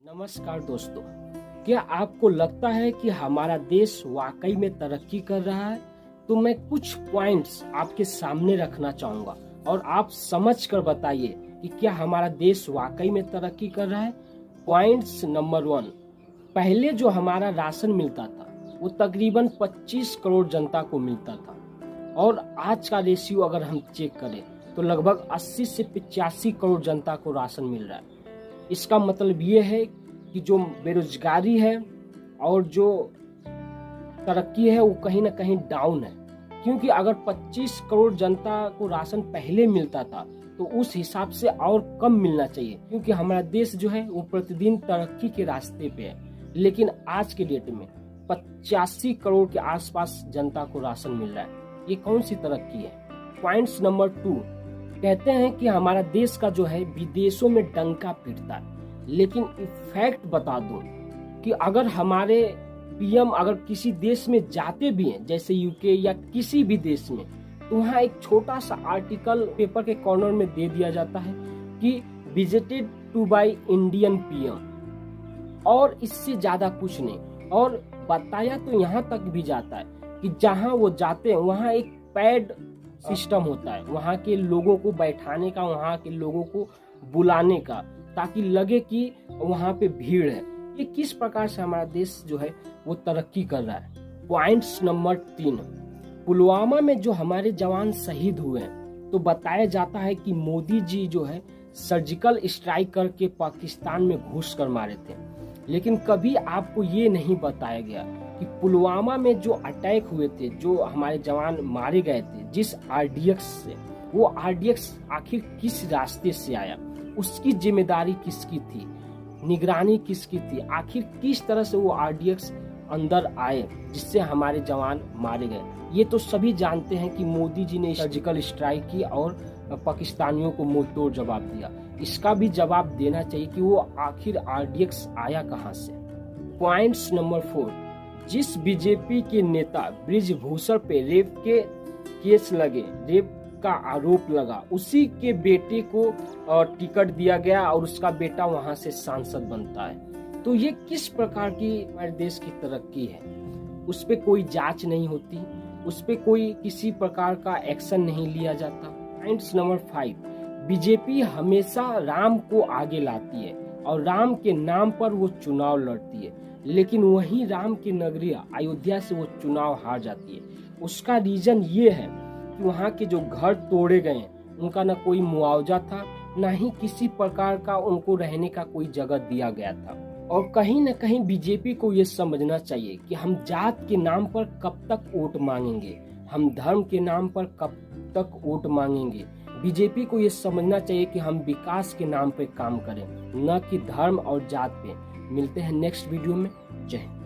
नमस्कार दोस्तों, क्या आपको लगता है कि हमारा देश वाकई में तरक्की कर रहा है? तो मैं कुछ पॉइंट्स आपके सामने रखना चाहूंगा और आप समझ कर बताइए कि क्या हमारा देश वाकई में तरक्की कर रहा है। पॉइंट्स नंबर 1, पहले जो हमारा राशन मिलता था वो तकरीबन 25 करोड़ जनता को मिलता था और आज का रेशियो अगर हम चेक करें तो लगभग 80 से 85 करोड़ जनता को राशन मिल रहा है। इसका मतलब ये है कि जो बेरोजगारी है और जो तरक्की है वो कहीं ना कहीं डाउन है, क्योंकि अगर 25 करोड़ जनता को राशन पहले मिलता था तो उस हिसाब से और कम मिलना चाहिए, क्योंकि हमारा देश जो है वो प्रतिदिन तरक्की के रास्ते पे है। लेकिन आज के डेट में 85 करोड़ के आसपास जनता को राशन मिल रहा है। ये कौन सी तरक्की है? पॉइंट्स नंबर 2, कहते हैं कि हमारा देश का जो है विदेशों में डंका पीटता है, लेकिन फैक्ट बता दूं कि अगर हमारे पीएम अगर किसी देश में जाते भी हैं, जैसे यूके या किसी भी देश में, तो वहाँ एक छोटा सा आर्टिकल पेपर के कॉर्नर में दे दिया जाता है कि visited to by Indian PM, और इससे ज्यादा कुछ नहीं। और बताया तो यहाँ तक भी जाता है कि जहाँ वो जाते हैं वहाँ एक पैड सिस्टम होता है, वहाँ के लोगों को बैठाने का, वहाँ के लोगों को बुलाने का, ताकि लगे कि वहाँ पे भीड़ है। ये किस प्रकार से हमारा देश जो है वो तरक्की कर रहा है। पॉइंट्स नंबर 3, पुलवामा में जो हमारे जवान शहीद हुए हैं, तो बताया जाता है कि मोदी जी जो है सर्जिकल स्ट्राइक करके पाकिस्तान में घुस कर मारे थे, लेकिन कभी आपको ये नहीं बताया गया कि पुलवामा में जो अटैक हुए थे, जो हमारे जवान मारे गए थे जिस आरडीएक्स से, वो आरडीएक्स आखिर किस रास्ते से आया, उसकी जिम्मेदारी किसकी थी, निगरानी किसकी थी, आखिर किस तरह से वो आरडीएक्स अंदर आए जिससे हमारे जवान मारे गए। ये तो सभी जानते हैं कि मोदी जी ने सर्जिकल स्ट्राइक की और पाकिस्तानियों को मुंह तोड़ जवाब दिया। इसका भी जवाब देना चाहिए कि वो आखिर आरडीएक्स आया कहां से। पॉइंट्स नंबर 4, जिस बीजेपी के नेता ब्रिजभूषण पे रेप के केस लगे, रेप का आरोप लगा, उसी के बेटे को टिकट दिया गया और उसका बेटा वहां से सांसद बनता है। तो ये किस प्रकार की हमारे देश की तरक्की है? उस पे कोई जांच नहीं होती, उस पे कोई किसी प्रकार का एक्शन नहीं लिया जाता। पॉइंट्स नंबर 5, बीजेपी हमेशा राम को आगे लाती है और राम के नाम पर वो चुनाव लड़ती है, लेकिन वही राम की नगरी अयोध्या से वो चुनाव हार जाती है। उसका रीजन ये है कि वहाँ के जो घर तोड़े गए उनका ना कोई मुआवजा था, ना ही किसी प्रकार का उनको रहने का कोई जगह दिया गया था। और कहीं न कहीं बीजेपी को ये समझना चाहिए कि हम जात के नाम पर कब तक वोट मांगेंगे, हम धर्म के नाम पर कब तक वोट मांगेंगे। बीजेपी को ये समझना चाहिए कि हम विकास के नाम पे काम करें, न कि धर्म और जात पे। मिलते हैं नेक्स्ट वीडियो में। जय हिंद।